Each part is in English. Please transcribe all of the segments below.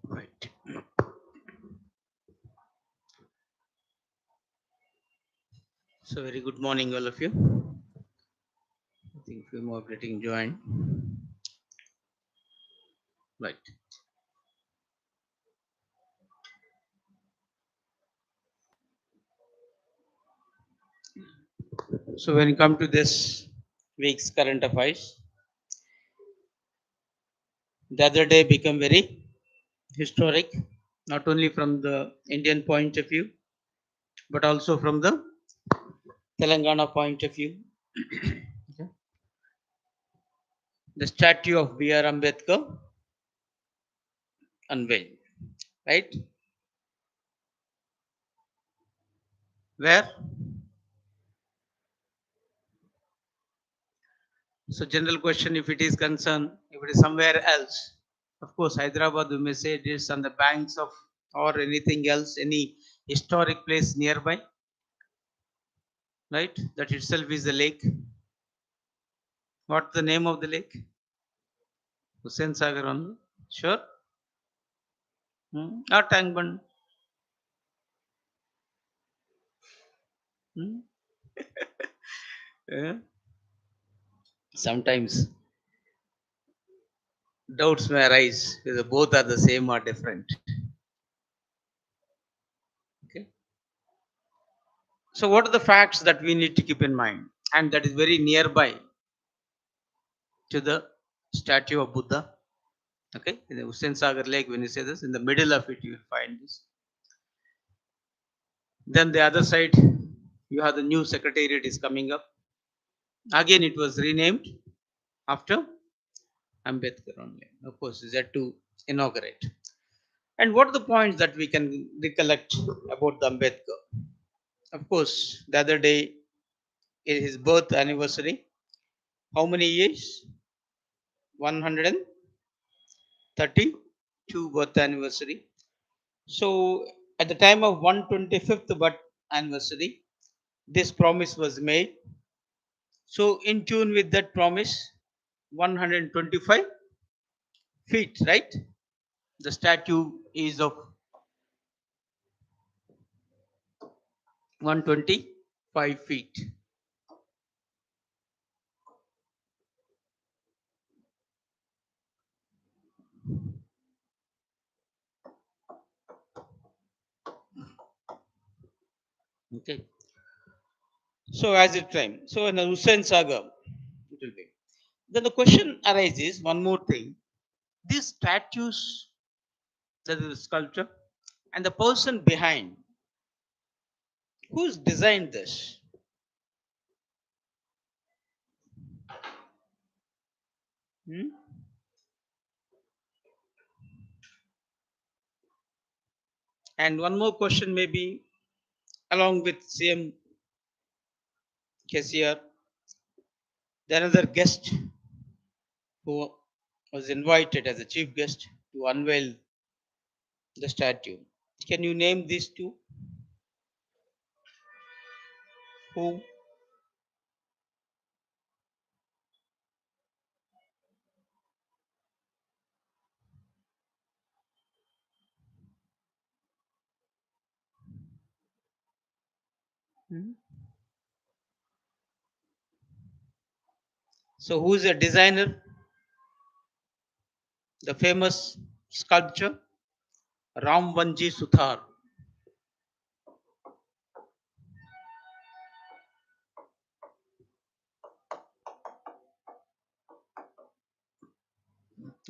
Right. So very good morning, all of you. I think few more getting joined. Right. So when you come to this week's current affairs, the other day became very historic, not only from the Indian point of view, but also from the Telangana point of view. Okay. The statue of B.R. Ambedkar unveiled, right? Where? So general question, if it is concerned, if it is somewhere else, of course, Hyderabad, we may say it is on the banks of or anything else, any historic place nearby, right? That itself is the lake. What's the name of the lake? Hussain Sagar only. Sure. Or Tangband. Hmm? Yeah. Sometimes doubts may arise whether both are the same or different. Okay. So, what are the facts that we need to keep in mind? And that is very nearby to the statue of Buddha. Okay, in the Hussain Sagar Lake, when you say this, in the middle of it, you will find this. Then the other side, you have the new secretariat is coming up. Again, it was renamed after Ambedkar only. Of course, is that to inaugurate. And what are the points that we can recollect about the Ambedkar? Of course, the other day is his birth anniversary. How many years? 132 birth anniversary. So, at the time of 125th birth anniversary, this promise was made. So, in tune with that promise, 125 feet, right? The statue is of 125 feet. Okay. So, as it time, so in the Hussain Saga, it will be. Then the question arises one more thing. These statues, that is the sculpture, and the person behind, who's designed this? Hmm? And one more question, maybe along with CM KCR, the another guest who was invited as a chief guest to unveil the statue. Can you name these two? Who? Hmm? So, who is a designer? The famous sculpture Ramvanji Suthar.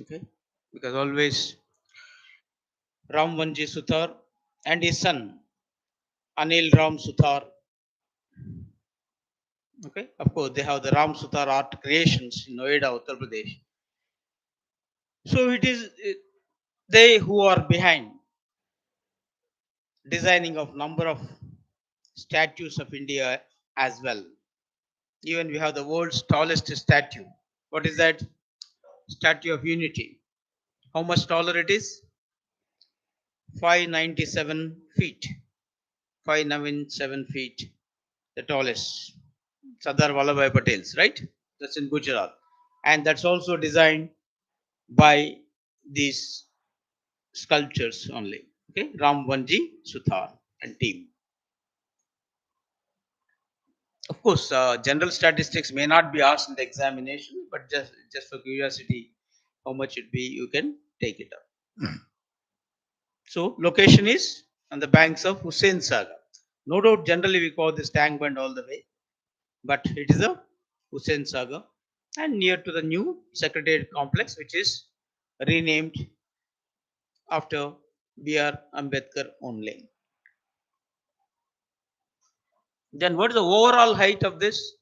Okay, because always Ramvanji Suthar and his son Anil Ram Suthar. Okay, of course they have the Ram Suthar art creations in Noida, Uttar Pradesh. So it is they who are behind designing of number of statues of India as well. Even we have the world's tallest statue. What is that? Statue of Unity. How much taller it is? 597 feet. 597 feet. The tallest. Sardar Vallabhbhai Patel's, right? That's in Gujarat. And that's also designed by these. sculptures only. Okay, Ram Vanji Suthar and team. Of course, general statistics may not be asked in the examination, but just for curiosity, how much it be, you can take it up. So location is on the banks of Hussain Sagar. No doubt, generally we call this tank band all the way, but it is a Hussain Sagar and near to the new Secretariat complex, which is renamed after B.R. Ambedkar only. Then what is the overall height of this?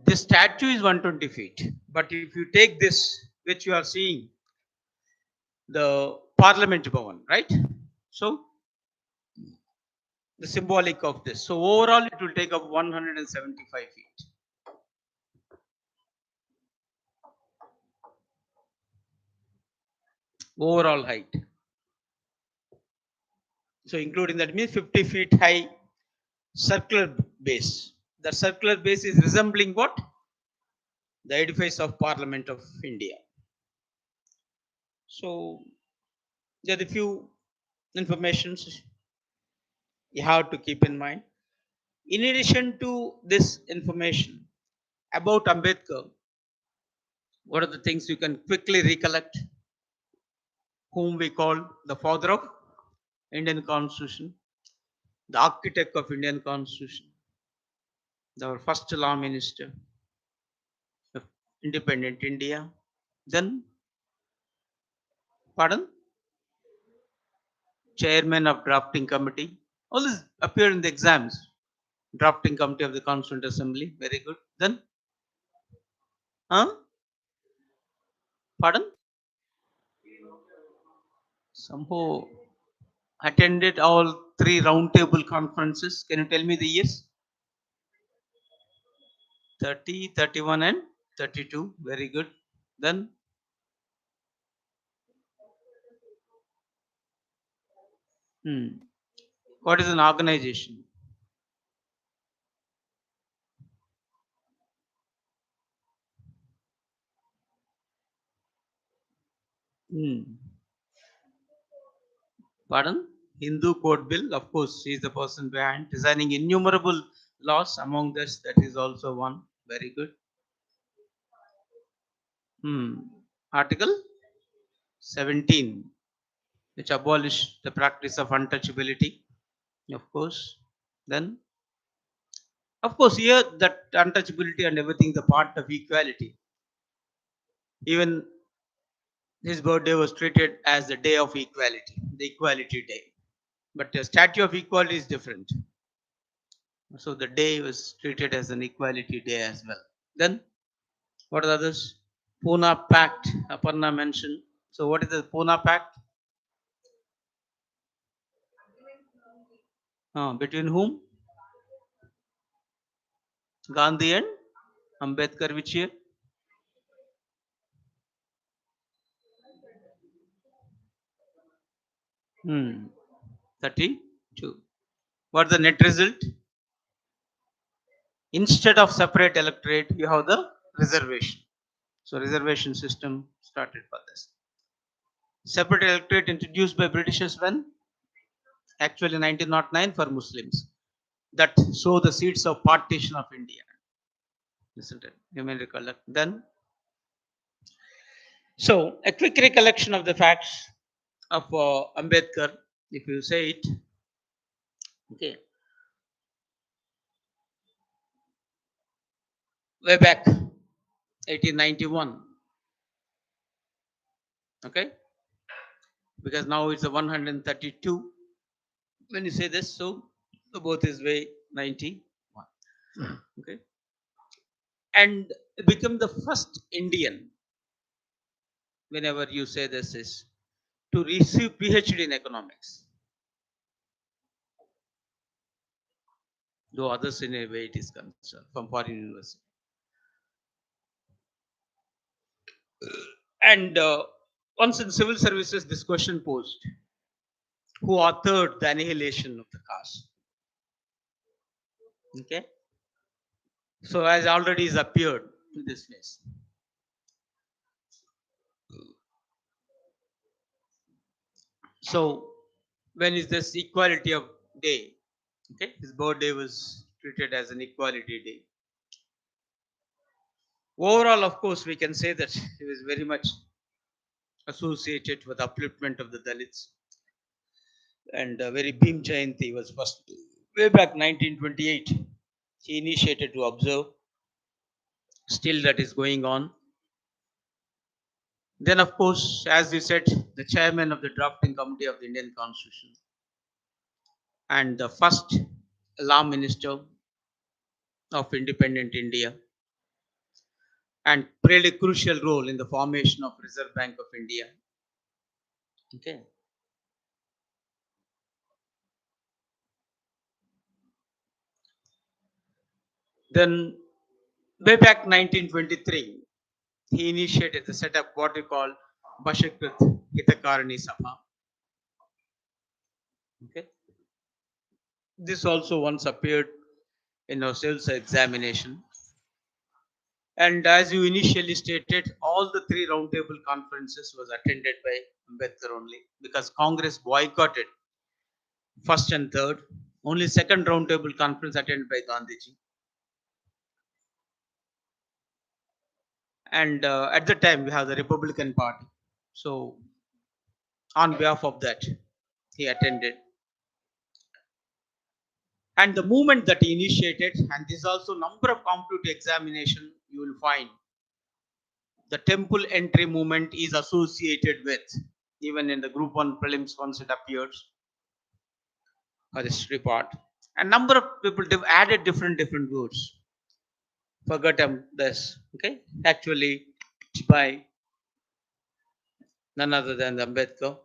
This statue is 120 feet. But if you take this, which you are seeing, the Parliament Bhavan, right? So the symbolic of this. So overall, it will take up 175 feet. Overall height. So including that means 50 feet high circular base. The circular base is resembling what? The edifice of Parliament of India. So there are a few informations you have to keep in mind. In addition to this information about Ambedkar, what are the things you can quickly recollect? Whom we call the father of Indian Constitution, the architect of Indian Constitution, our first law minister of independent India. Then, pardon, chairman of drafting committee. All this appeared in the exams. Drafting committee of the Constituent Assembly. Very good. Then, huh? Pardon? Somehow attended all three roundtable conferences. Can you tell me the years? 30, 31, and 32. Very good. Then, what is an organization? Hmm. Pardon? Hindu Code Bill. Of course, he is the person behind designing innumerable laws. Among this, that is also one. Very good. Article 17, which abolished the practice of untouchability. Of course. Then, of course, here that untouchability and everything is a part of equality. Even his birthday was treated as the day of equality, the equality day. But the statue of equality is different. So the day was treated as an equality day as well. Then what are the others? Pune Pact, Aparna mentioned. So what is the Pune Pact? Between whom? Gandhi and Ambedkar, which year? Hmm. 32. What's the net result? Instead of separate electorate, you have the reservation. So reservation system started for this. Separate electorate introduced by Britishers when? Actually 1909 for Muslims. That sow the seeds of partition of India. Isn't it? You may recollect. Then, so a quick recollection of the facts of Ambedkar, if you say it. Okay. Way back 1891. Okay. Because now it's a 132. When you say this, so the both is way 91. Okay. And become the first Indian, whenever you say this, is to receive PhD in economics. Though others in a way it is concerned from foreign university. And once in civil services, this question posed: who authored the annihilation of the caste? Okay. So as already is appeared in this list. So when is this equality of day? Okay, his birthday was treated as an equality day. Overall, of course, we can say that he was very much associated with upliftment of the Dalits. And very Bhim Jayanti was first way back 1928. He initiated to observe. Still, that is going on. Then, of course, as you said, the chairman of the drafting committee of the Indian Constitution and the first law minister of independent India, and played a crucial role in the formation of Reserve Bank of India. Okay. Then, way back 1923, he initiated the setup what we call Bashakrit Hitakarani Sabha. Okay. This also once appeared in our sales examination. And as you initially stated, all the three roundtable conferences was attended by Ambedkar only because Congress boycotted first and third. Only second roundtable conference attended by Gandhiji. And at the time we have the Republican Party. So on behalf of that, he attended. And the movement that he initiated, and this also number of competitive examination you will find the temple entry movement is associated with, even in the group 1 prelims once it appears or the history part. A number of people added different words. Forgot this. Okay, actually, by none other than Ambedkar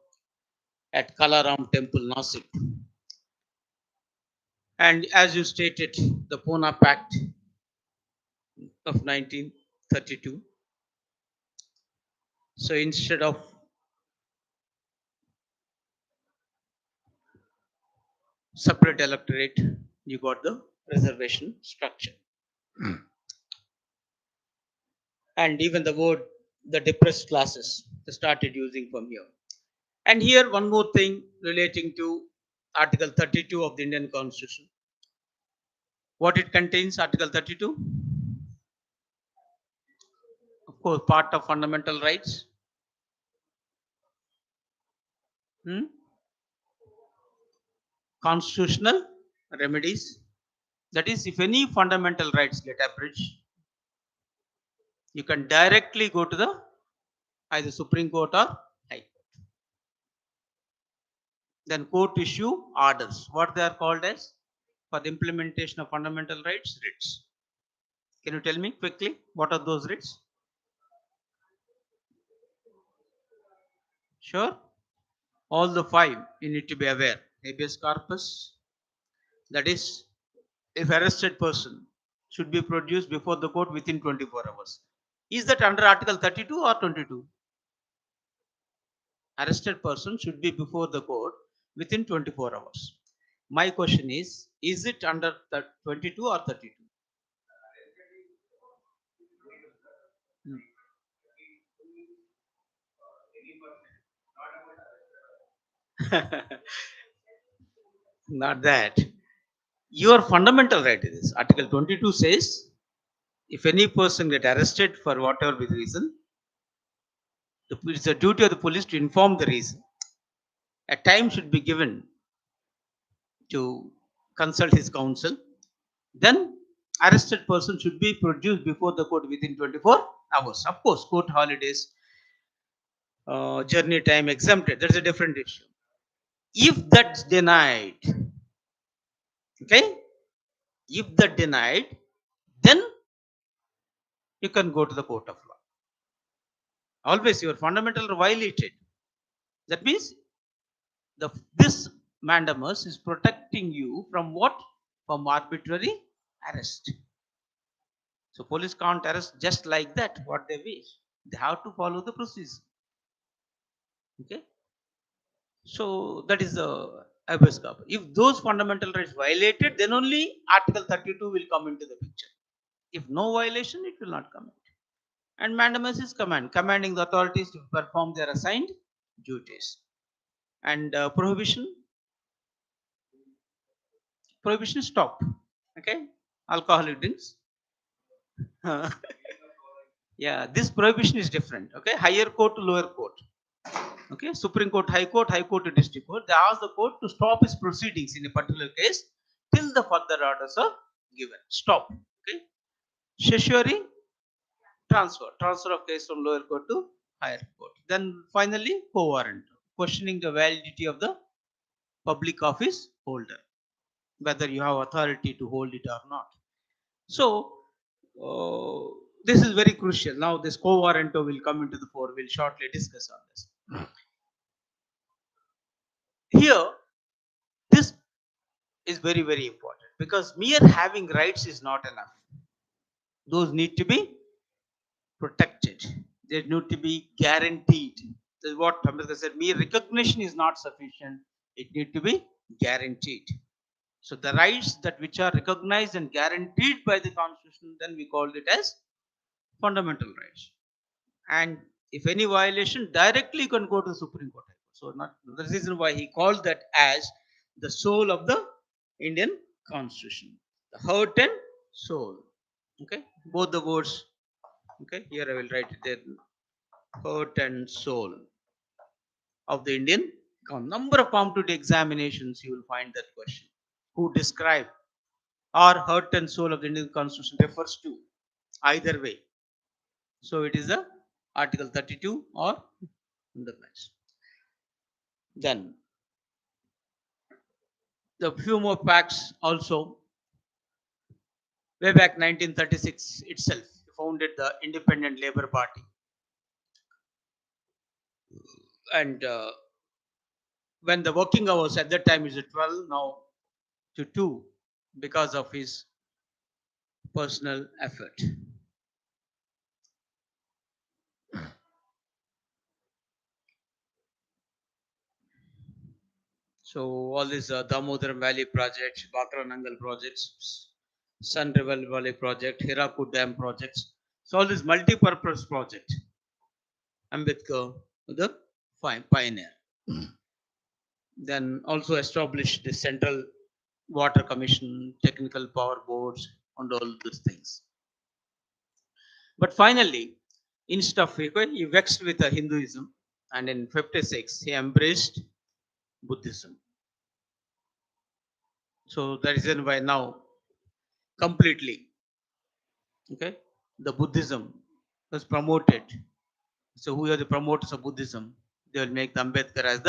at Kalaram Temple, Nasik. And as you stated, the Pune Pact of 1932. So instead of separate electorate, you got the reservation structure. And even the word the depressed classes they started using from here. And here one more thing relating to Article 32 of the Indian Constitution. What it contains, Article 32? Of course, part of fundamental rights. Hmm? Constitutional remedies. That is, if any fundamental rights get abridged, you can directly go to the either Supreme Court or High Court. Then court issue orders. What they are called as for the implementation of fundamental rights, writs. Can you tell me quickly what are those writs? Sure. All the five you need to be aware. Habeas corpus, that is, if arrested person should be produced before the court within 24 hours. Is that under Article 32 or 22? Arrested person should be before the court within 24 hours. My question is it under the 22 or 32? Not that. Your fundamental right is Article 22 says if any person get arrested for whatever reason, it's the duty of the police to inform the reason. A time should be given to consult his counsel. Then arrested person should be produced before the court within 24 hours. Of course, court holidays, journey time exempted. That's a different issue. If that's denied, okay, if that denied, then you can go to the court of law. Always your fundamental are violated. That means this mandamus is protecting you from what? From arbitrary arrest. So police can't arrest just like that, what they wish. They have to follow the procedure. Okay. So that is the habeas corpus. If those fundamental rights violated, then only Article 32 will come into the picture. If no violation, it will not come in. And mandamus is commanding the authorities to perform their assigned duties. And prohibition stopped. Okay, alcoholic drinks. Yeah, this prohibition is different. Okay, higher court to lower court. Okay, Supreme Court, High Court to District Court. They ask the court to stop its proceedings in a particular case till the further orders are given. Stop. Okay, certiorari transfer of case from lower court to higher court. Then finally, quo warranto, questioning the validity of the public office holder, whether you have authority to hold it or not. So, this is very crucial. Now, this quo warranto will come into the fore. We'll shortly discuss on this. Here, this is very, very important because mere having rights is not enough. Those need to be protected. They need to be guaranteed. This is what Ambedkar said. Mere recognition is not sufficient. It need to be guaranteed. So the rights that which are recognized and guaranteed by the Constitution, then we call it as fundamental rights. And if any violation, directly you can go to the Supreme Court. So not the reason why he called that as the soul of the Indian Constitution, the heart and soul. Okay, both the words. Okay, here I will write it there. Heart and soul of the Indian. Number of competitive examinations you will find that question. Who describe or heart and soul of the Indian Constitution refers to either way. So it is a Article 32 or otherwise. Then the few more facts also. Way back 1936 itself, he founded the Independent Labour Party, and when the working hours at that time is at 12, now to 2, because of his personal effort. So all these Damodar Valley projects, Bakra Nangal projects, Sun River Valley project, Hirakud Dam projects. So all these multi-purpose project, Ambedkar, the pioneer. Then also established the Central Water Commission, Technical Power Boards, and all these things. But finally, instead of he vexed with Hinduism, and in 56 he embraced Buddhism. So that is why now completely, okay, the Buddhism was promoted. So who are the promoters of Buddhism? They will make the Ambedkar as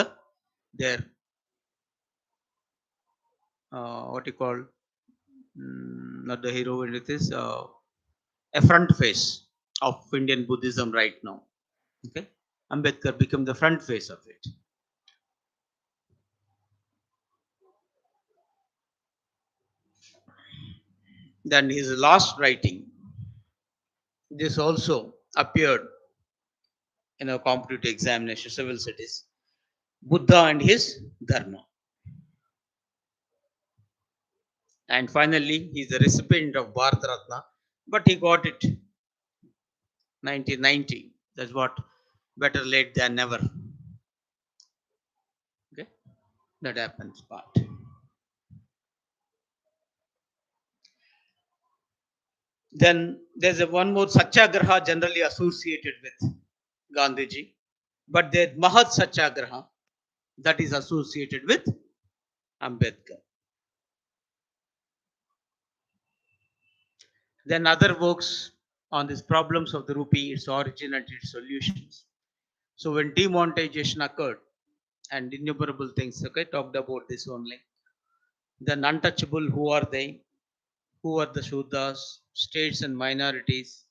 their what you call not the hero, it is a front face of Indian Buddhism right now. Okay, Ambedkar became the front face of it. Then his last writing, this also appeared in a competitive examination, civil studies, Buddha and his Dharma. And finally, he is the recipient of Bharat Ratna, but he got it 1990. That's what, better late than never. Okay, that happens part. Then there's one more Satyagraha generally associated with Gandhiji, but the Mahat Satyagraha that is associated with Ambedkar. Then other works on these problems of the rupee, its origin and its solutions. So when demonetization occurred and innumerable things, okay, talked about this only. Then untouchable, who are they? Who are the Shudras? States and minorities,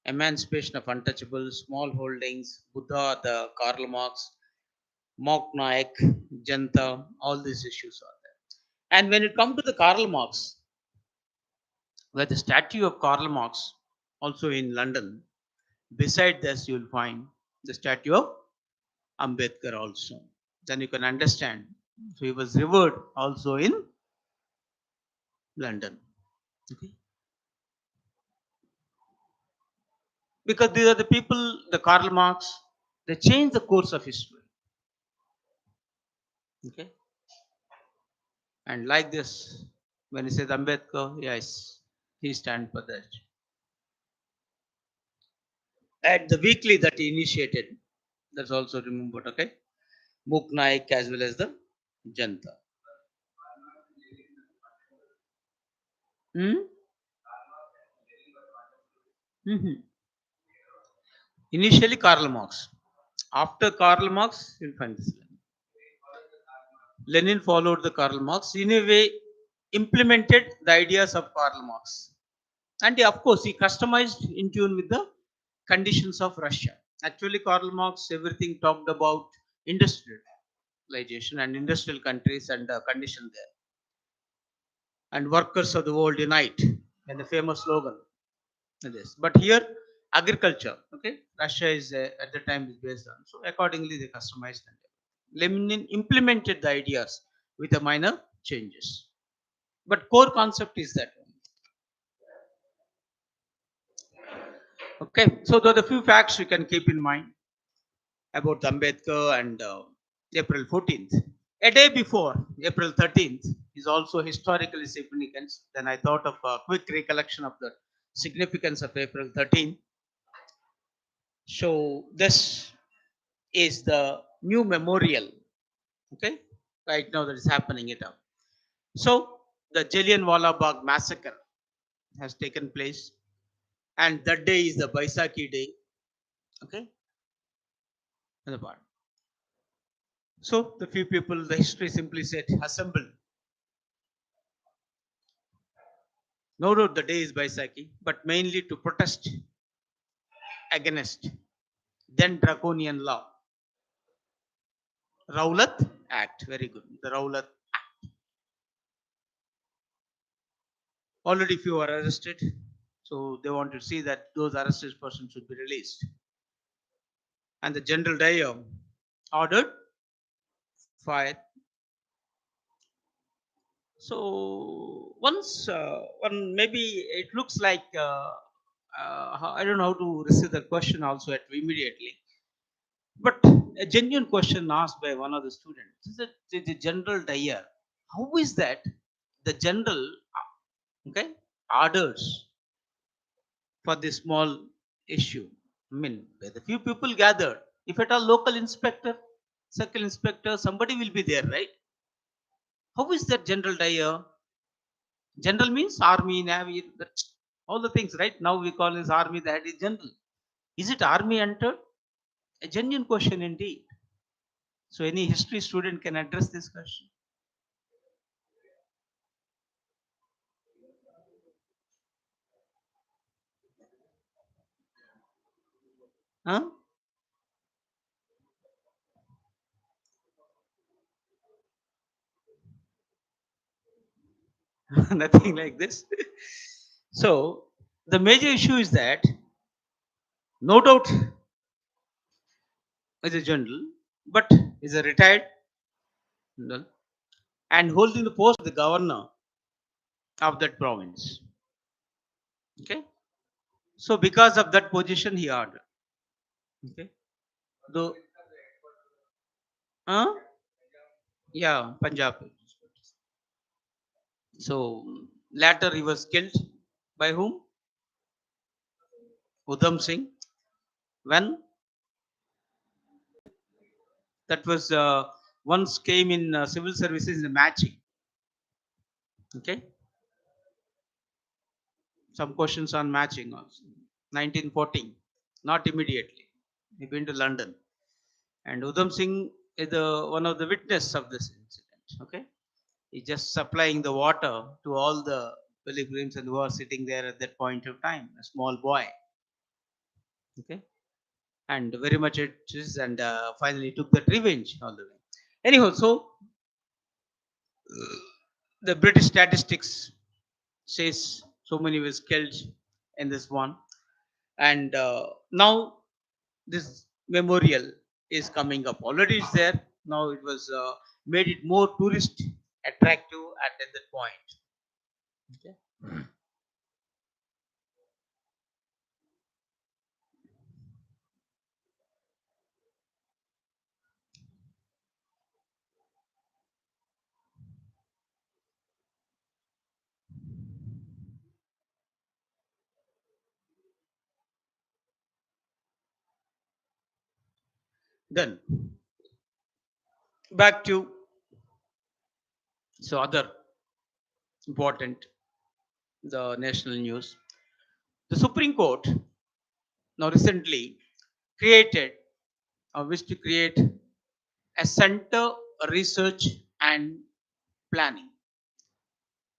emancipation of untouchables, small holdings, Buddha, the Karl Marx, Mok Naik, Janta, all these issues are there. And when it comes to the Karl Marx, where the statue of Karl Marx, also in London, beside this you will find the statue of Ambedkar also. Then you can understand. So he was revered also in London. Okay. Because these are the people, the Karl Marx, they changed the course of history. Okay. And like this, when he says Ambedkar, yes, he stands for that. At the weekly that he initiated, that's also remembered, okay? Muk Naik as well as the Janta. Hmm? Mhm. Initially, Karl Marx. After Karl Marx, you'll find this. Lenin followed the Karl Marx. In a way, implemented the ideas of Karl Marx. And of course, he customized in tune with the conditions of Russia. Actually, Karl Marx, everything talked about industrialization and industrial countries and the condition there. And workers of the world unite, and the famous slogan. This. But here, agriculture, okay, Russia is at the time is based on. So accordingly, they customized. Lenin implemented the ideas with a minor changes. But core concept is that. Okay, so there are the few facts you can keep in mind about Ambedkar and April 14th. A day before April 13th is also historically significant. Then I thought of a quick recollection of the significance of April 13th. So this is the new memorial, okay, right now that is happening it up. So the Jallianwala Bagh massacre has taken place, and that day is the Baisakhi day, okay, in the part. So the few people, the history simply said, assembled. No doubt the day is Baisakhi, but mainly to protest against then draconian law, Rowlatt Act. Very good. The Rowlatt. Already few are arrested, so they want to see that those arrested persons should be released. And the General Dyer ordered fire. So once one maybe it looks like I don't know how to receive the question also at immediately, but a genuine question asked by one of the students is that the General Dyer, how is that the general, okay, orders for this small issue? I mean, where the few people gathered, if at all local inspector, circle inspector, somebody will be there, right? How is that General Dyer? General means army, navy, all the things, right? Now we call this army, that is general. Is it army entered? A genuine question indeed. So any history student can address this question. Huh? Nothing like this. So the major issue is that no doubt is a general, but is a retired general and holding the post of the governor of that province. Okay. So because of that position, he ordered. Okay. Though, huh? Yeah, Punjab. So later he was killed by whom? Udham Singh. When that was once came in civil services in matching. Okay, some questions on matching also. 1914, not immediately. He been to London, and Udham Singh is the one of the witness of this incident. Okay, he's just supplying the water to all the pilgrims and who are sitting there at that point of time. A small boy. Okay, and very much it is, and finally took that revenge all the way. Anyhow, so the British statistics says so many was killed in this one, and now this memorial is coming up. Already it's there. Now it was made it more tourist attractive at that point. Okay. Then back to other important the national news. The Supreme Court now recently created or wished to create a Center Research and Planning,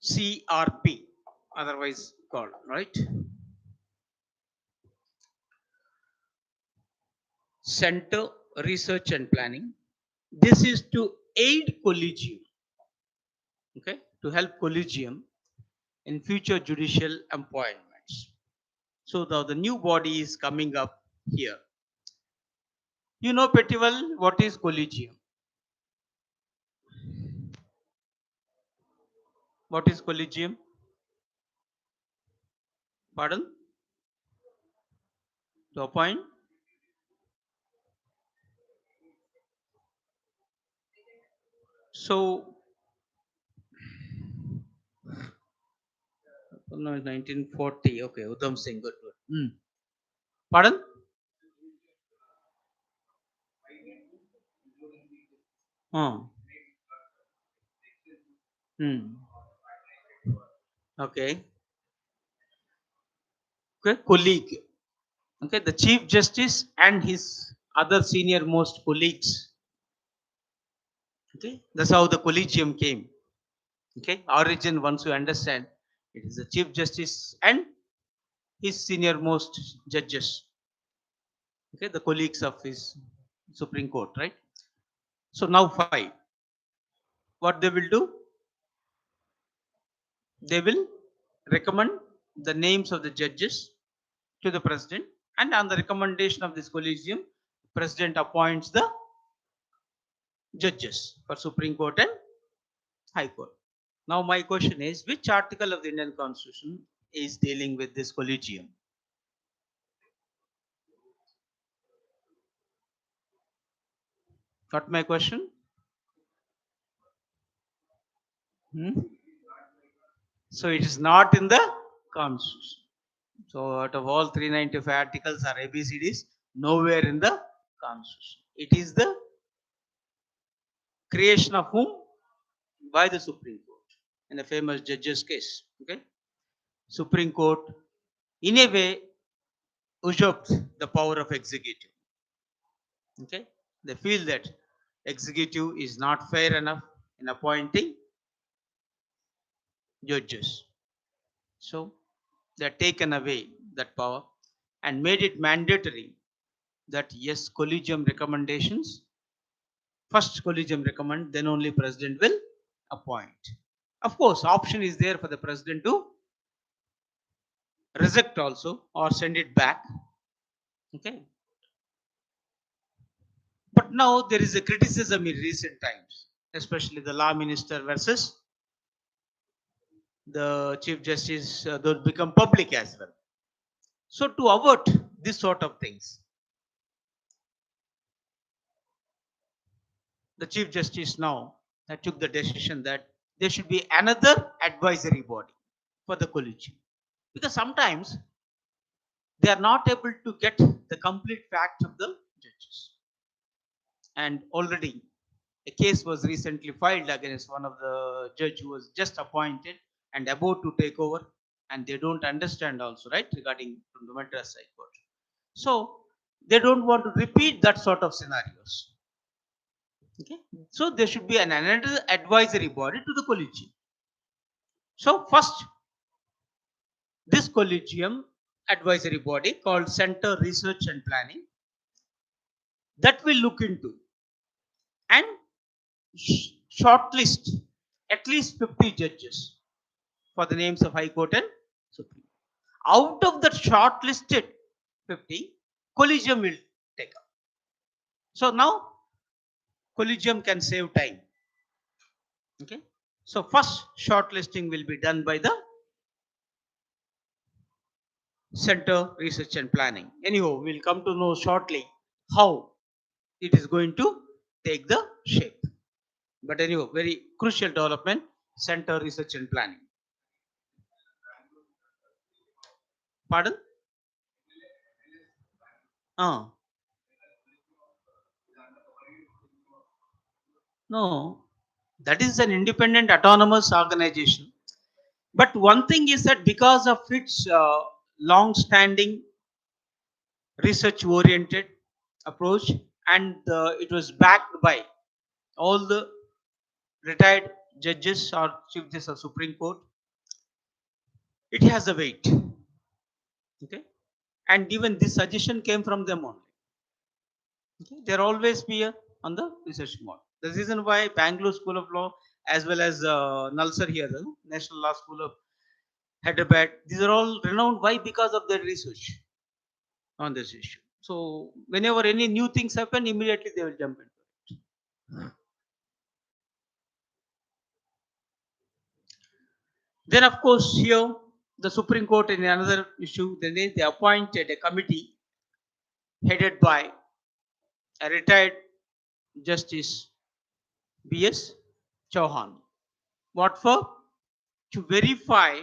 CRP, otherwise called, right? Center Research and Planning. This is to aid collegium, okay, to help collegium in future judicial appointments. So the new body is coming up here. You know, Petival, what is collegium? What is collegium? Pardon? To appoint? So, no, 1940. Okay, Udham Singh, good, good. Pardon? Oh. Hmm. Okay. Okay, colleague. Okay, the Chief Justice and his other senior most colleagues. Okay, that's how the collegium came. Okay, origin, once you understand, it is the Chief Justice and his senior most judges. Okay, the colleagues of his Supreme Court, right? So now five. What they will do? They will recommend the names of the judges to the president, and on the recommendation of this collegium, president appoints the judges for Supreme Court and High Court. Now my question is, which article of the Indian Constitution is dealing with this collegium? Got my question? Hmm? So it is not in the Constitution. So out of all 395 articles or ABCDs, nowhere in the Constitution. It is the creation of whom? By the Supreme Court in a famous judge's case. Okay, Supreme Court in a way usurped the power of executive. Okay, they feel that executive is not fair enough in appointing judges, so they are taken away that power and made it mandatory that yes, collegium recommendations, first collegium recommend, then only president will appoint. Of course, option is there for the president to reject also or send it back. Okay, but now there is a criticism in recent times, especially the law minister versus the chief justice, those become public as well. So to avert this sort of things, the chief justice now took the decision that there should be another advisory body for the collegium, because sometimes they are not able to get the complete facts of the judges. And already a case was recently filed against one of the judge who was just appointed and about to take over, and they don't understand also, right, regarding from the Madras High Court. So they don't want to repeat that sort of scenarios. Okay, so there should be another advisory body to the collegium. So first, this collegium advisory body called Center Research and Planning, that will look into and shortlist at least 50 judges for the names of High Court and Supreme. Out of that shortlisted 50, collegium will take up. So now collegium can save time. Okay. So first shortlisting will be done by the Center Research and Planning. Anyhow, we'll come to know shortly how it is going to take the shape. But anyhow, very crucial development, Center Research and Planning. Pardon? Ah, No, that is an independent autonomous organization. But one thing is that because of its long standing research oriented approach, and it was backed by all the retired judges or chief justice of Supreme Court, it has a weight. Okay, and even this suggestion came from them only. Okay, they're always be on the research mode. The reason why Bangalore School of Law as well as Nalsar here, the National Law School of Hyderabad, these are all renowned. Why? Because of their research on this issue. So whenever any new things happen, immediately they will jump into it. Then, of course, here the Supreme Court in another issue, then they appointed a committee headed by a retired Justice B.S. Chauhan. What for? To verify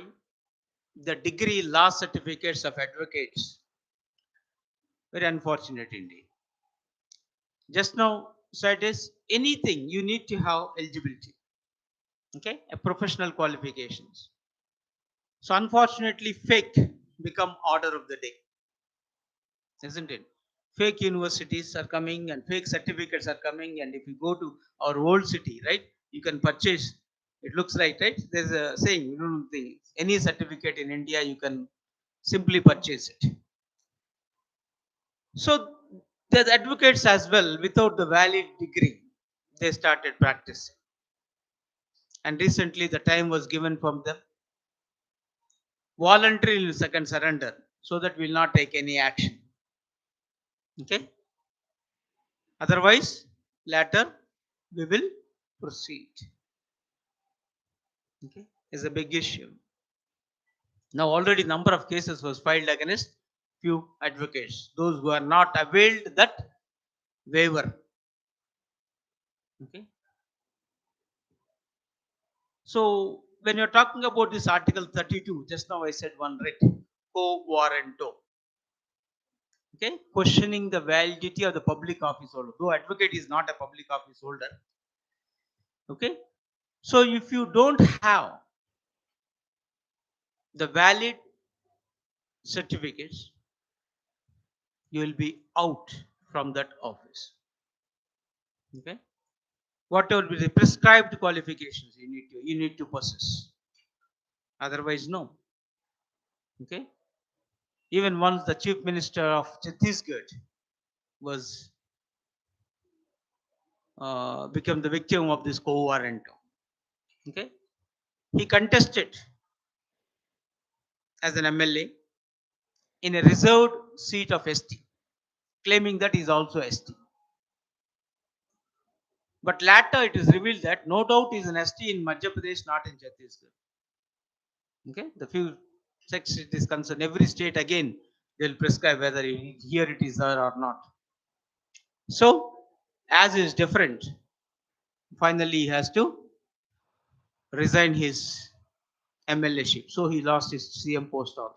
the degree law certificates of advocates. Very unfortunate indeed. Just now said is anything you need to have eligibility. Okay, a professional qualifications. So unfortunately, fake become order of the day, isn't it? Fake universities are coming and fake certificates are coming. And if you go to our old city, right, you can purchase. It looks like, right? There's a saying, you don't think any certificate in India you can simply purchase it. So the advocates as well, without the valid degree, they started practicing. And recently the time was given from them. Voluntarily second surrender so that we'll not take any action. Okay. Otherwise, later we will proceed. Okay. Is a big issue. Now already number of cases was filed against few advocates. Those who are not availed that waiver. Okay. So when you're talking about this Article 32, just now I said one writ, quo warranto. Okay, questioning the validity of the public office holder. Though advocate is not a public office holder. Okay, so if you don't have the valid certificates, you will be out from that office. Okay, what will be the prescribed qualifications you need to possess? Otherwise, no. Okay, even once the chief minister of Chhattisgarh was become the victim of this quo warranto. Okay, he contested as an MLA in a reserved seat of ST, claiming that he is also ST. But later it is revealed that no doubt he is an ST in Madhya Pradesh, not in Chhattisgarh. Okay, the few sects it is concerned, every state again they will prescribe whether here it is there or not. So, as is different, finally he has to resign his MLA-ship. So he lost his CM post also.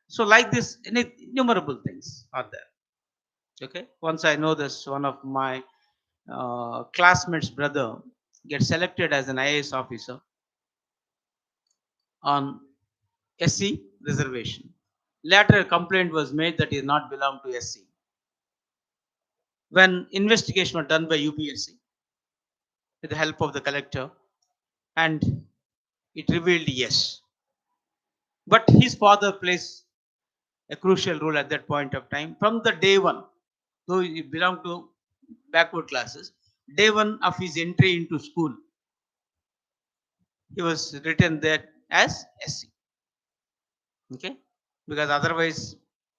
So like this, innumerable things are there. Okay. Once I know this, one of my classmates' brother gets selected as an IAS officer on SC reservation. Later, a complaint was made that he did not belong to SC. When investigation was done by UPSC with the help of the collector, and it revealed yes. But his father plays a crucial role at that point of time. From the day one, though he belonged to backward classes, day one of his entry into school, he was written there as SC. Okay, because otherwise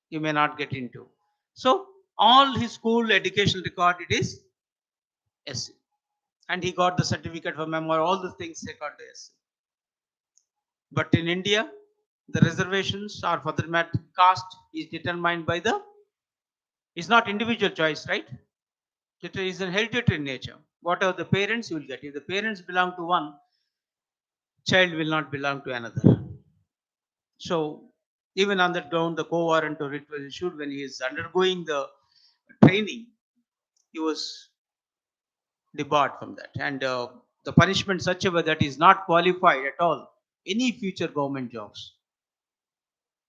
you may not get into. So all his school education record it is SC, and he got the certificate for memoir. All the things they got to SC. But in India, the reservations or for the matter caste is determined by the. It's not individual choice, right? It is an hereditary nature. Whatever the parents you will get. If the parents belong to one, child will not belong to another. So even on that ground, the co-warrant or writ was issued when he is undergoing the training. He was debarred from that, and the punishment such a way that is not qualified at all any future government jobs.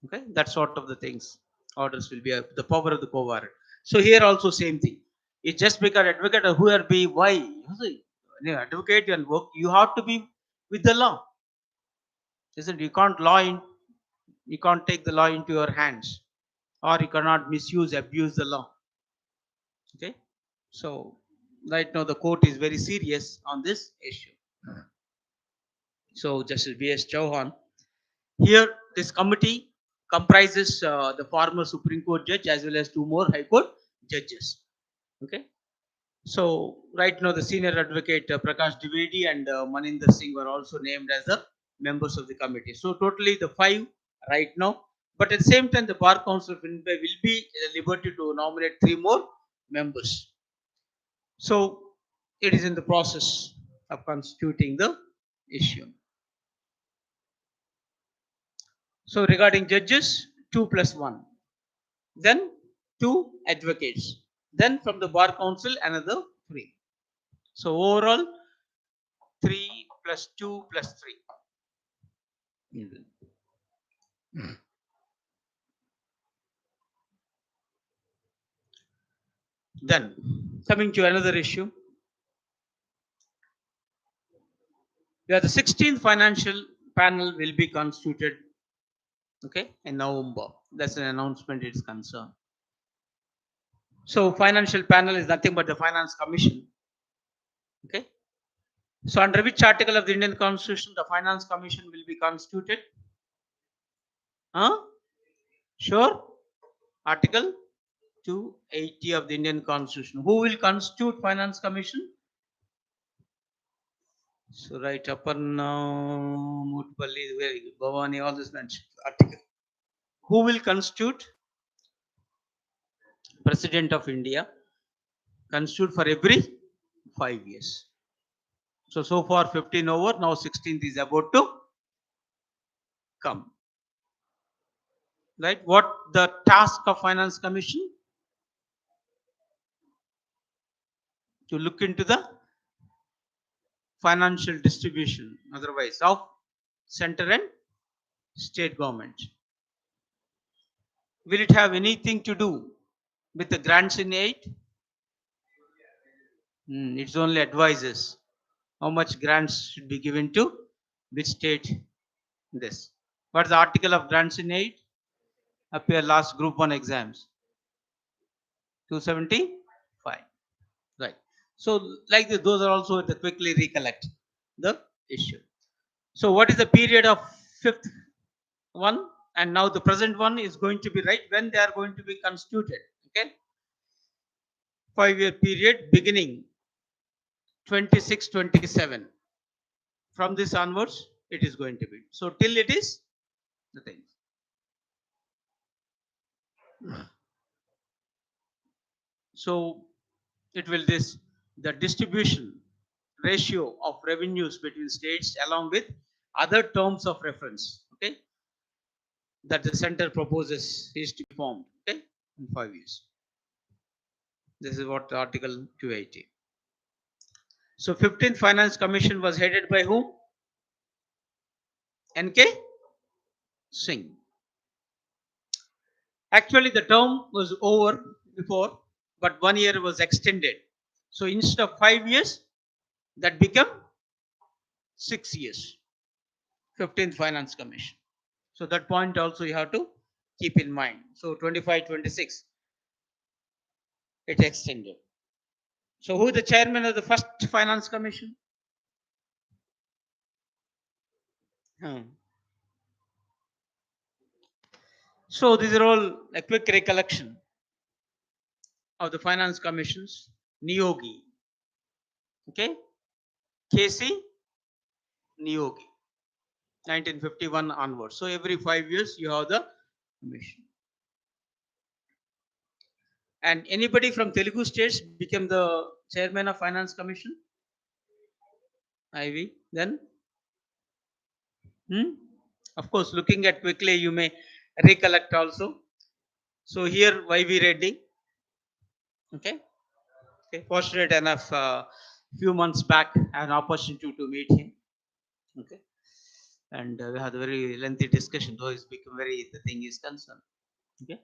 Okay, that sort of the things orders will be the power of the co-warrant. So here also same thing. It's just because advocate or who are be why you see, advocate and work, you have to be with the law, isn't it? You can't you can't take the law into your hands, or you cannot misuse abuse the law. Okay, so right now the court is very serious on this issue. So Justice B.S. Chauhan, here this committee comprises the former Supreme Court judge as well as two more High Court judges. Okay, so right now the senior advocate Prakash Dwivedi and Maninder Singh were also named as the members of the committee. So totally the five right now. But at the same time, the Bar Council of India will be at liberty to nominate three more members. So it is in the process of constituting the issue. So regarding judges, 2 plus 1. Then 2 advocates. Then from the Bar Council, another 3. So overall, 3 plus 2 plus 3. Then coming to another issue, the 16th financial panel will be constituted, okay, in November. That's an announcement it is concerned. So financial panel is nothing but the Finance Commission. Okay. So under which article of the Indian Constitution the Finance Commission will be constituted? Huh? Sure. Article 280 of the Indian Constitution. Who will constitute Finance Commission? So right upon Mutpalli, very good. Bhavani, all this mentioned article. Who will constitute? President of India. Constitute for every 5 years. So far 15 over, now 16th is about to come. Right? What the task of Finance Commission? To look into the financial distribution, otherwise of center and state government. Will it have anything to do with the grants in aid? It's only advises how much grants should be given to which state. This. What's the article of grants in aid? Appear last group 1 exams. 275. Right. So like this, those are also to quickly recollect the issue. So what is the period of 5th one? And now the present one is going to be right when they are going to be constituted. Okay. 5-year period beginning 26-27. From this onwards, it is going to be. So till it is the thing. So it will this the distribution ratio of revenues between states along with other terms of reference. Okay. That the center proposes is to be formed. Okay. In 5 years. This is what Article 280. So 15th Finance Commission was headed by whom? N.K. Singh. Actually, the term was over before, but 1 year was extended. So instead of 5 years, that became 6 years. 15th Finance Commission. So that point also you have to keep in mind. So 25-26, it extended. So who is the chairman of the first Finance Commission? So these are all a quick recollection of the Finance Commission's Niyogi. Okay? K.C. Niyogi. 1951 onwards. So every 5 years you have the commission. And anybody from Telugu states became the chairman of Finance Commission? Ivy. Then? Of course, looking at quickly, you may recollect also. So here, Y.V. Reddy. Okay. Okay. Fortunate enough, few months back, I had an opportunity to meet him. Okay, and we had a very lengthy discussion, though it's become very, the thing is concerned. Okay.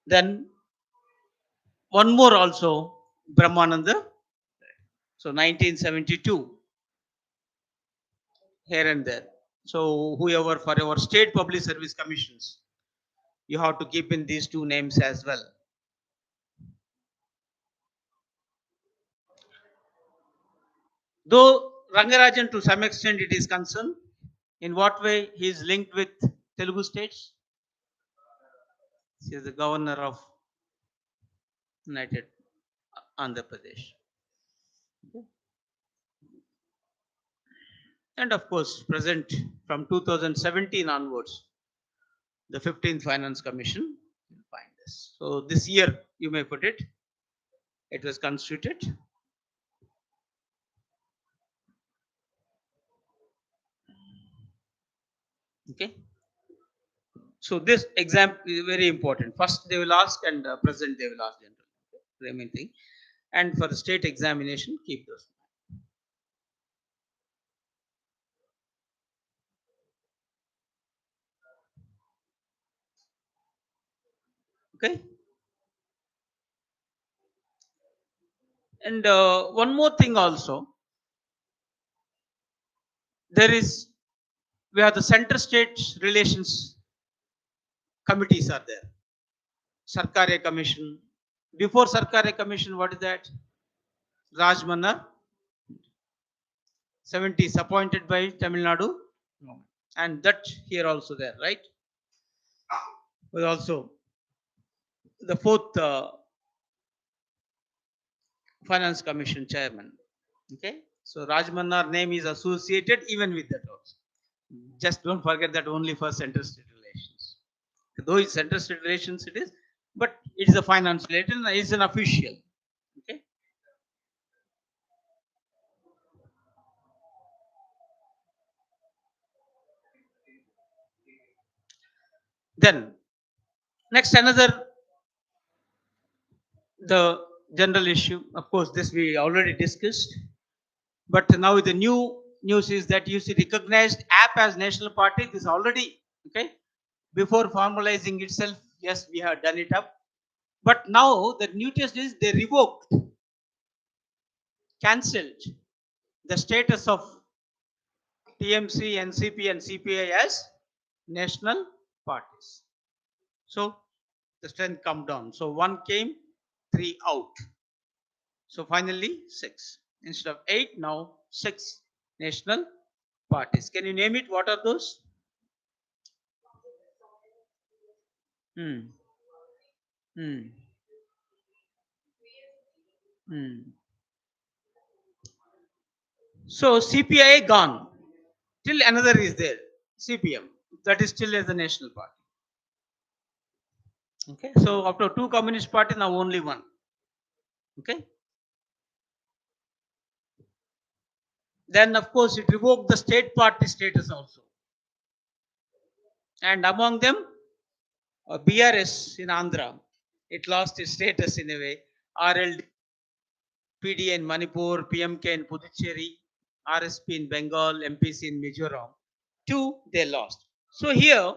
Then one more also, Brahmananda. So 1972, here and there. So whoever for our state public service commissions, you have to keep in these two names as well. Though Rangarajan to some extent it is concerned, in what way he is linked with Telugu states? He is the governor of United Andhra Pradesh. And of course, present from 2017 onwards, the 15th Finance Commission will find this. So this year, you may put it, it was constituted. Okay. So this exam is very important. First they will ask, and present they will ask general. Okay? Main thing. And for the state examination, keep those. Okay. And one more thing also, there is, we have the center state relations committees are there. Sarkarya Commission. Before Sarkarya Commission, what is that? Rajmannar 70s appointed by Tamil Nadu. And that here also there, right? Was also the fourth Finance Commission chairman. Okay. So Rajmannar name is associated even with that also. Just don't forget that only for center state relations. Though it's center state relations it is, but it is a finance related and it's an official. Okay. Then next another, the general issue. Of course, this we already discussed. But now the new news is that you see recognized app as national party. This already, okay, before formalizing itself. Yes, we have done it up. But now the new test is they revoked, cancelled the status of TMC, NCP, and CPI as national parties. So the strength come down. So one came, three out. So finally, six. Instead of eight, now six national parties. Can you name it? What are those? Hmm. Hmm. Hmm. So CPI gone. Till another is there. CPM. That is still as a national party. Okay. So after two communist party, now only one. Okay. Then of course it revoked the state party status also. And among them, BRS in Andhra, it lost its status in a way. RLPD in Manipur, PMK in Puducherry, RSP in Bengal, MPC in Mizoram. Two they lost. So here,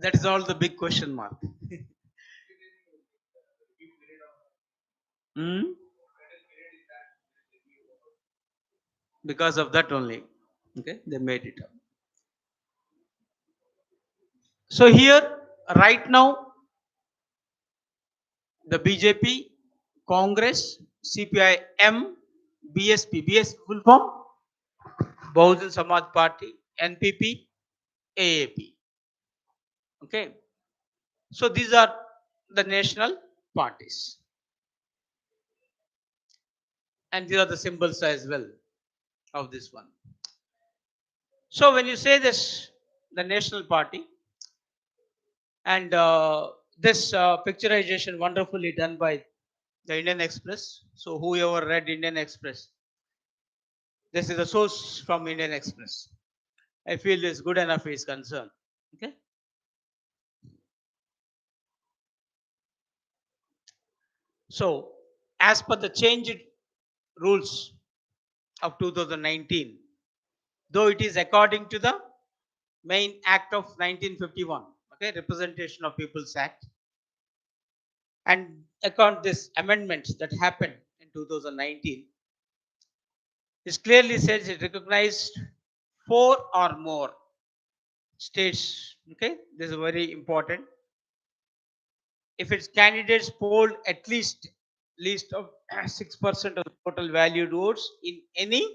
that is all the big question mark. Hmm? Because of that only. Okay, they made it up. So here, right now, the BJP, Congress, CPI-M, BSP, BSP full form, Bahujan Samaj Party, NPP, AAP. Okay, so these are the national parties, and these are the symbols as well of this one. So when you say this, the national party, and this picturization wonderfully done by the Indian Express. So whoever read Indian Express, This is a source from Indian Express. I feel this good enough is concerned. Okay. So, as per the changed rules of 2019, though it is according to the main act of 1951, okay, Representation of People's Act, and account this amendments that happened in 2019, this clearly says it recognized four or more states. Okay, this is very important. If its candidates polled at least of 6% of the total valued votes in any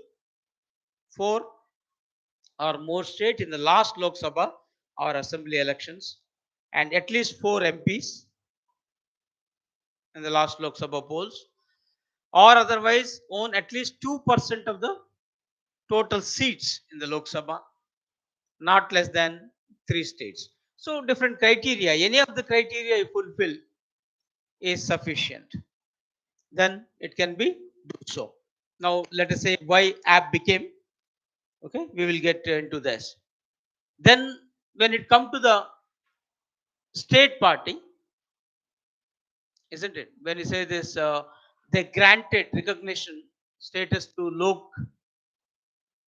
four or more states in the last Lok Sabha or Assembly elections, and at least four MPs in the last Lok Sabha polls, or otherwise own at least 2% of the total seats in the Lok Sabha, not less than three states. So different criteria, any of the criteria you fulfill is sufficient, then it can be do so. Now let us say why app became, okay, we will get into this. Then when it come to the state party, isn't it? When you say this, they granted recognition status to Lok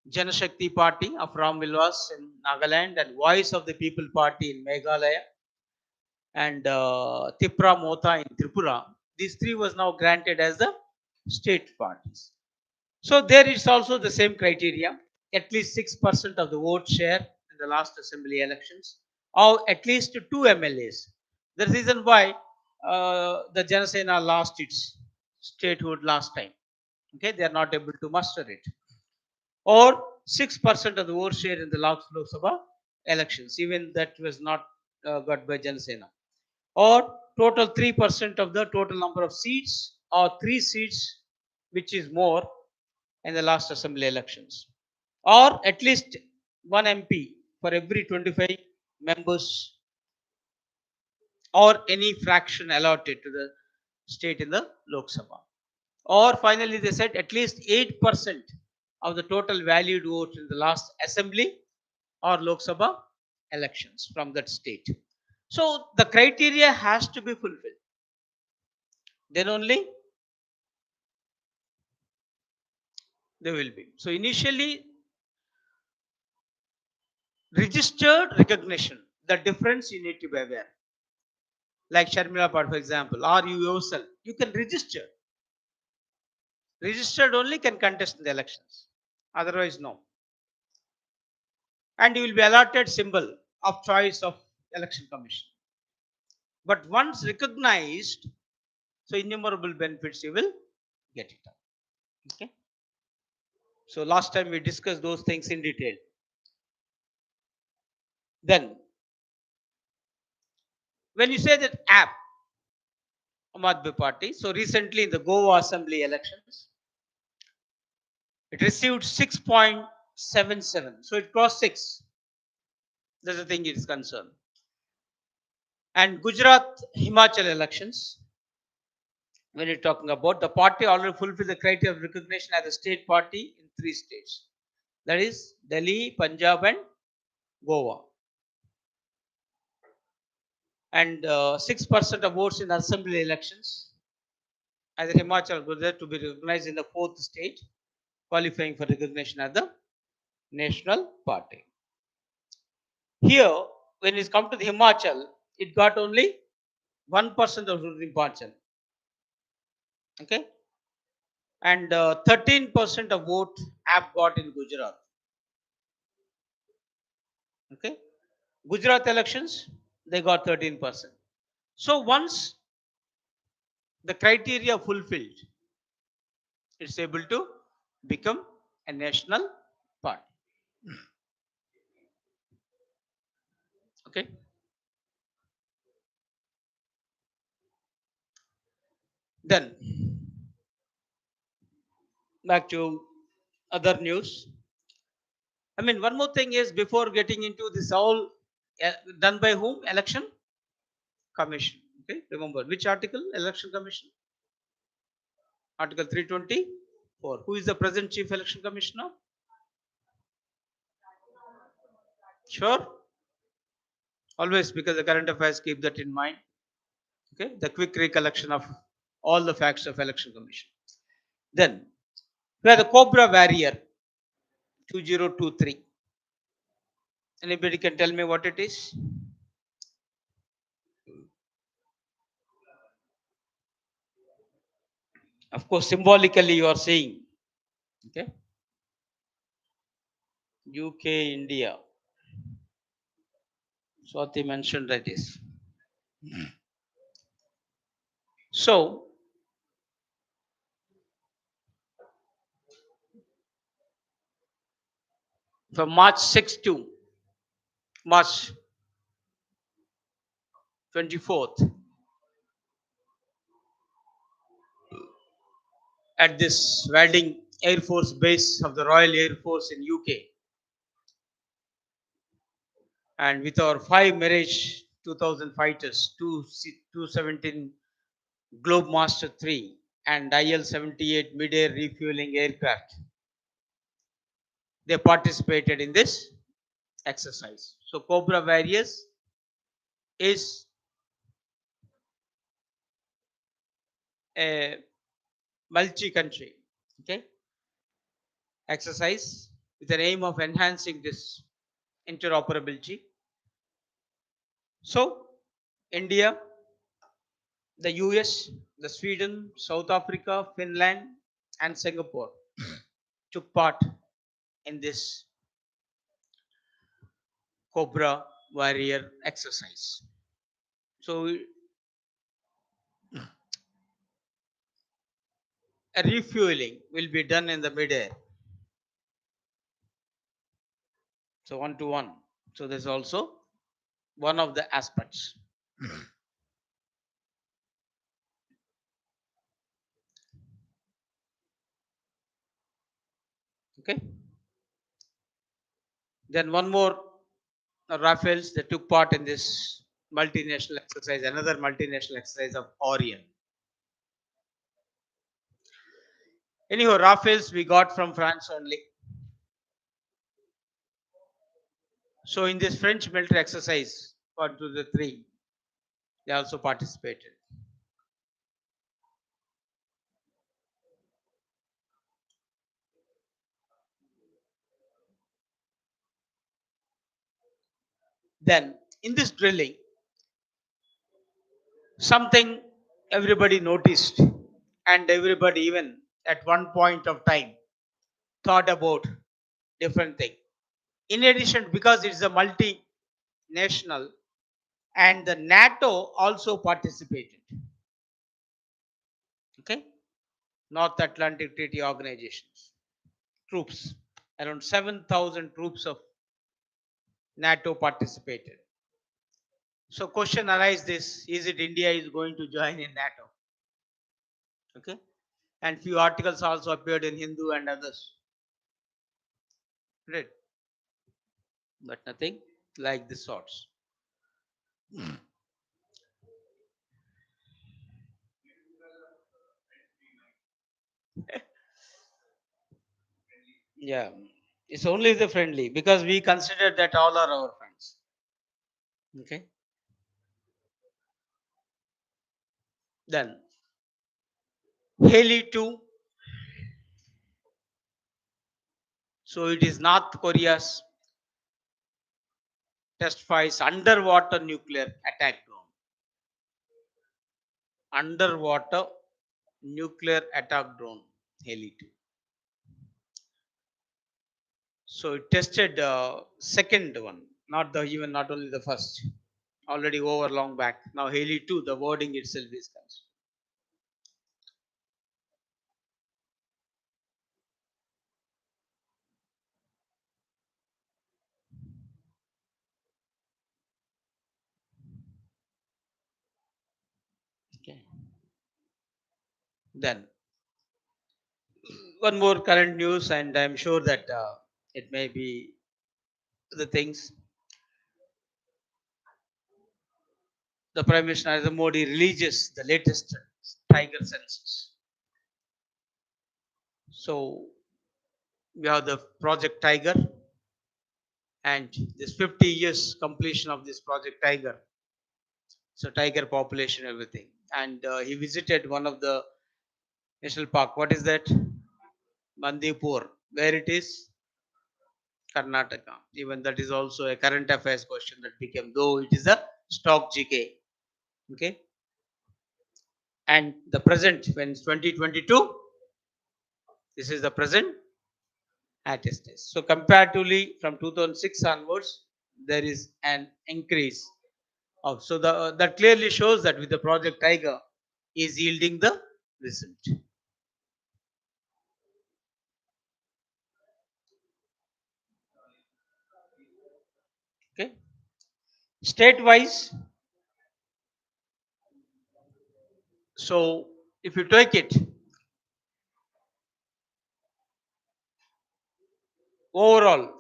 Janashakti Party of RAMESHWAR'S in Nagaland and Voice of the People Party in Meghalaya and Tipra Motha in Tripura. These three was now granted as the state parties. So there is also the same criteria, at least 6% of the vote share in the last assembly elections, or at least two MLAs. The reason why the Janasena lost its statehood last time. Okay, they are not able to muster it. Or 6% of the vote share in the last Lok Sabha elections. Even that was not got by Janasena. Or total 3% of the total number of seats, or three seats, which is more in the last assembly elections, or at least one MP for every 25 members, or any fraction allotted to the state in the Lok Sabha. Or finally, they said at least 8% of the total valued votes in the last assembly or Lok Sabha elections from that state. So the criteria has to be fulfilled. Then only they will be. So initially, registered recognition, the difference you need to be aware. Like Sharmila Part, for example, or you yourself, you can register. Registered only can contest in the elections. Otherwise, no. And you will be allotted symbol of choice of election commission. But once recognized, so innumerable benefits you will get it. Okay. So last time we discussed those things in detail. Then, when you say that app, Aam Aadmi Party, so recently in the Goa Assembly elections, it received 6.77. So it crossed 6. That's the thing it is concerned. And Gujarat, Himachal elections, when you're talking about, the party already fulfilled the criteria of recognition as a state party in 3 states. That is Delhi, Punjab, and Goa. And 6% of votes in assembly elections, either Himachal or Gujarat, to be recognized in the 4th state, qualifying for recognition as the national party. Here, when it's come to the Himachal, it got only 1% of ruling Himachal. Okay, and 13% of vote app got in Gujarat. Okay, Gujarat elections, they got 13%. So once the criteria fulfilled, it's able to become a national party. Okay. Then back to other news. I mean, one more thing is, before getting into this, all done by whom? Election Commission. Okay, remember which article? Election Commission. Article 320. 4. Who is the present Chief Election Commissioner? Sure? Always, because the current affairs keep that in mind. Okay, the quick recollection of all the facts of Election Commission. Then, we have the Cobra Warrior 2023. Anybody can tell me what it is? Of course, symbolically you are saying, okay, UK, India. Swati mentioned that is. So, from March 6 to March 24th, at this Wading Air Force Base of the Royal Air Force in UK, and with our 5 Mirage 2000 fighters, 217 Globemaster 3 and IL-78 mid-air refueling aircraft, they participated in this exercise. So Cobra Warriors is a multi-country, okay, exercise with the aim of enhancing this interoperability. So India, the US, the Sweden, South Africa, Finland, and Singapore took part in this Cobra Warrior exercise. So a refueling will be done in the midair. So 1 to 1. So there's also one of the aspects. Okay. Then one more Rafales that took part in this multinational exercise, another multinational exercise of Orion. Anyhow, Rafales we got from France only. So in this French military exercise, 1 to the 3, they also participated. Then in this drilling, something everybody noticed, and everybody even at one point of time thought about different thing. In addition, because it's a multinational, and the NATO also participated. Okay, North Atlantic Treaty Organizations troops, around 7,000 troops of NATO participated. So question arises this: is it India is going to join in NATO? Okay, and few articles also appeared in Hindu and others. Right, but nothing like this sorts. Yeah, it's only the friendly because we consider that all are our friends. Okay, then Haley 2. So it is North Korea's test fires underwater nuclear attack drone. Underwater nuclear attack drone, Haley 2. So it tested second one, not only the first. Already over long back. Now Haley 2, the wording itself is concerned. Okay. Then one more current news, and I'm sure that it may be the things. The Prime Minister Narendra Modi releases the latest tiger census. So we have the Project Tiger, and this 50 years completion of this Project Tiger. So tiger population, everything. And he visited one of the national park. What is that? Bandipur. Where it is? Karnataka. Even that is also a current affairs question that became, though it is a stock GK. Okay. And the present, when it's 2022, this is the present attestation. So comparatively from 2006 onwards, there is an increase of, so that clearly shows that with the Project Tiger is yielding the result. Okay. State wise, so if you take it overall,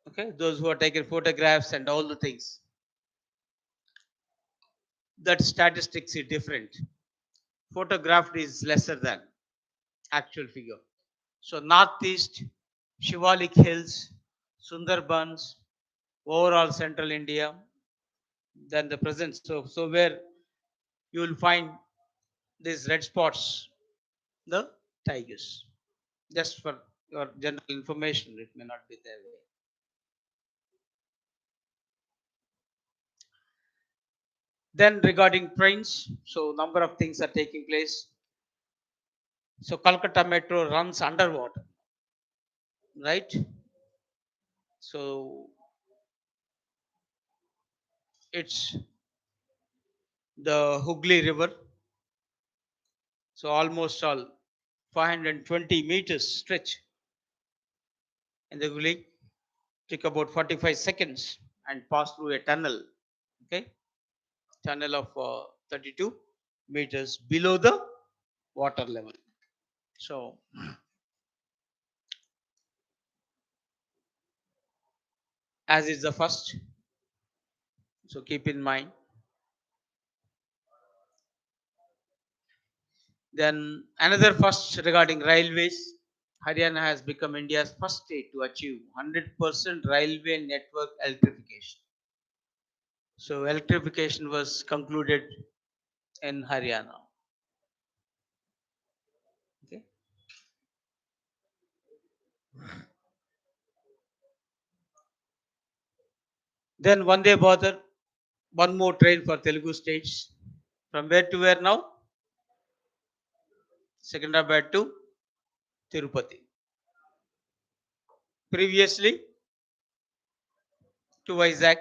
okay, those who are taking photographs and all the things, that statistics is different. Photographed is lesser than actual figure. So northeast, Shivalik Hills, Sundarbans, overall central India, then the present. So where you will find these red spots, the tigers. Just for your general information, it may not be there. Then regarding trains, so number of things are taking place. So Calcutta Metro runs underwater, right? So it's the Hooghly River. So almost all 520 meters stretch in the Hooghly. Took about 45 seconds and pass through a tunnel. Okay, tunnel of 32 meters below the water level. So as is the first, so keep in mind. Then another first regarding railways. Haryana has become India's first state to achieve 100% railway network electrification. So electrification was concluded in Haryana. Okay. Then Vande Bharat, one more train for Telugu states. From where to where now? Secunderabad to Tirupati. Previously to Vizag,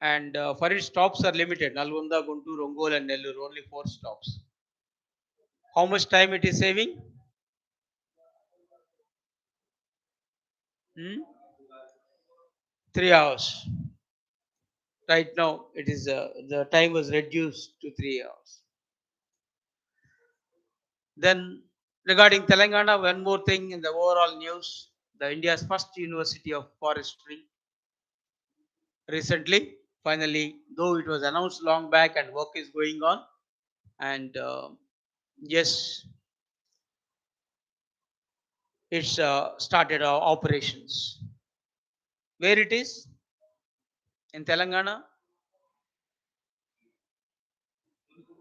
and for its stops are limited. Nalgonda, Guntur, Ongole, and Nellore, only 4 stops. How much time it is saving? Hmm? 3 hours. Right now, it is the time was reduced to 3 hours. Then, regarding Telangana, one more thing in the overall news: the India's first University of Forestry recently, finally, though it was announced long back and work is going on, and yes, it's started operations. Where it is? In Telangana,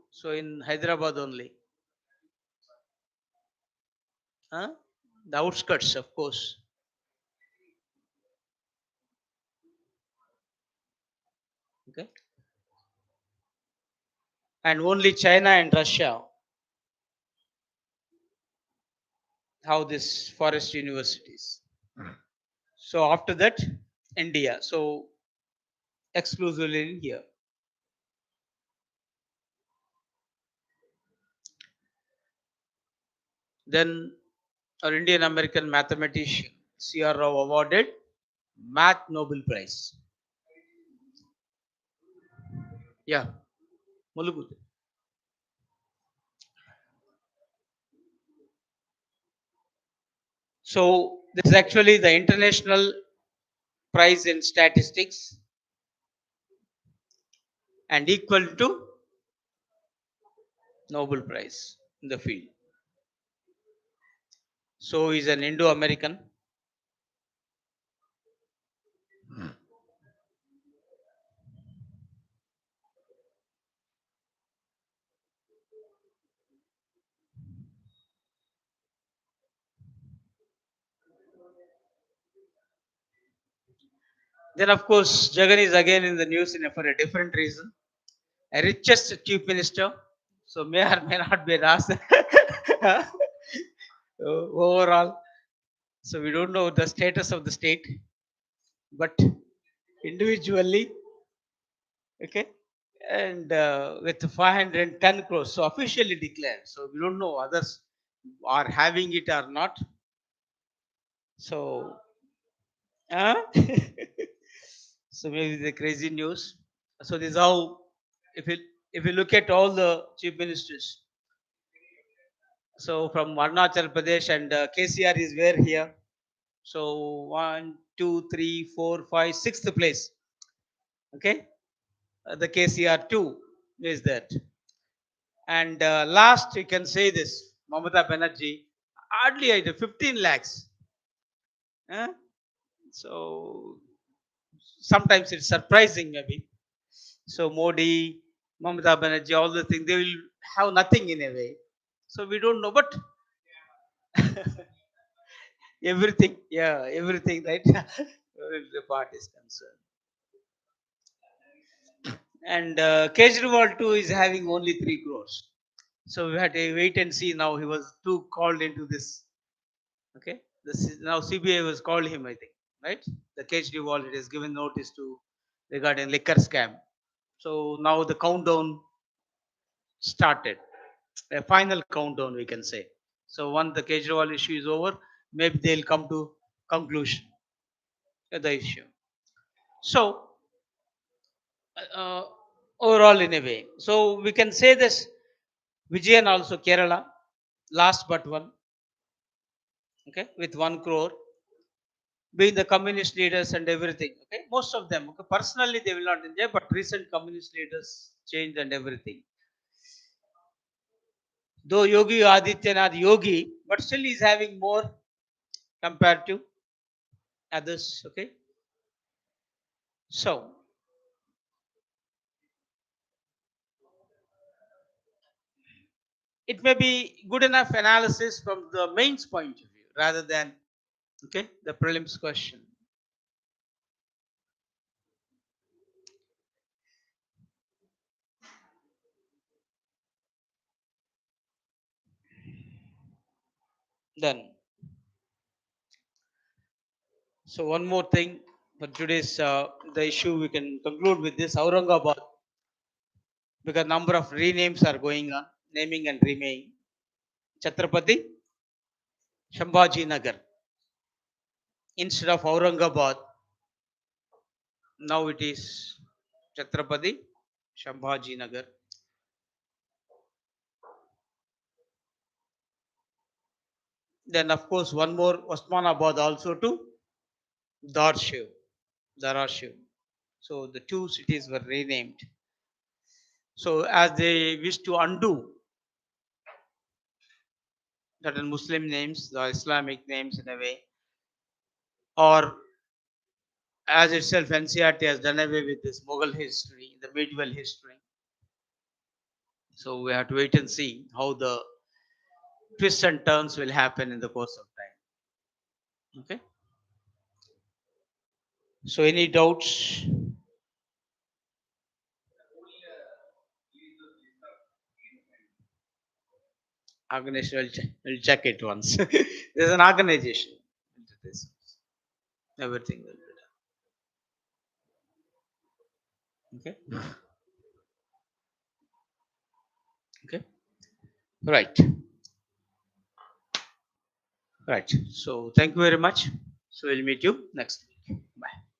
so in Hyderabad only. Huh? The outskirts, of course. Okay. And only China and Russia have this forest universities. So after that, India. So exclusively in here. Then our Indian American mathematician C.R. Rao awarded Math Nobel Prize. Yeah, Mulugu. So this is actually the international prize in statistics and equal to Nobel Prize in the field. So he's an Indo-American. Then of course Jagan is again in the news for a different reason. A richest chief minister. So may or may not be asked overall. So we don't know the status of the state, but individually, okay, and with 510 crores, so officially declared. So we don't know others are having it or not. So, uh, so maybe the crazy news. So this is how, if you if you look at all the chief ministers, so from Arunachal Pradesh and KCR is where here. So one, two, three, four, five, sixth place. Okay, the KCR two is that. And last, you can say this, Mamata Banerjee, hardly I 15 lakhs. eh? So sometimes it's surprising, maybe. So Modi, Mamata Banerjee, all the things, they will have nothing in a way. So we don't know, but everything, yeah, everything, right? The part is concerned. And Kejriwal too is having only 3 crores. So we had to wait and see now. He was too called into this. Okay, this is now CBI was called him, I think, right? The Kejriwal it has given notice to regarding liquor scam. So now the countdown started, a final countdown we can say. So once the Kejriwal issue is over, maybe they'll come to conclusion of the issue. So uh, overall, in a way, so we can say this. Vijayan also Kerala, last but one, okay, with 1 crore, being the communist leaders and everything. Okay, most of them. Okay, personally they will not enjoy, but recent communist leaders changed and everything. Though Yogi Adityanath Yogi, but still he's having more compared to others. Okay, so it may be good enough analysis from the mains point of view rather than okay the prelims question. Then, so one more thing for today's the issue we can conclude with this Aurangabad, because number of renames are going on, naming and renaming. Chhatrapati Shambhaji Nagar instead of Aurangabad. Now it is Chhatrapati Shambhaji Nagar. Then of course one more Osmanabad also to Darshiv, Darashiv. So the two cities were renamed. So as they wish to undo certain Muslim names, the Islamic names in a way, or as itself NCRT has done away with this Mughal history, the medieval history. So we have to wait and see how the twists and turns will happen in the course of time. Okay. So any doubts? Organization will check it once. There's an organization into this. Everything will be done. Okay. Okay. Right. Right. So thank you very much. So we'll meet you next week. Bye.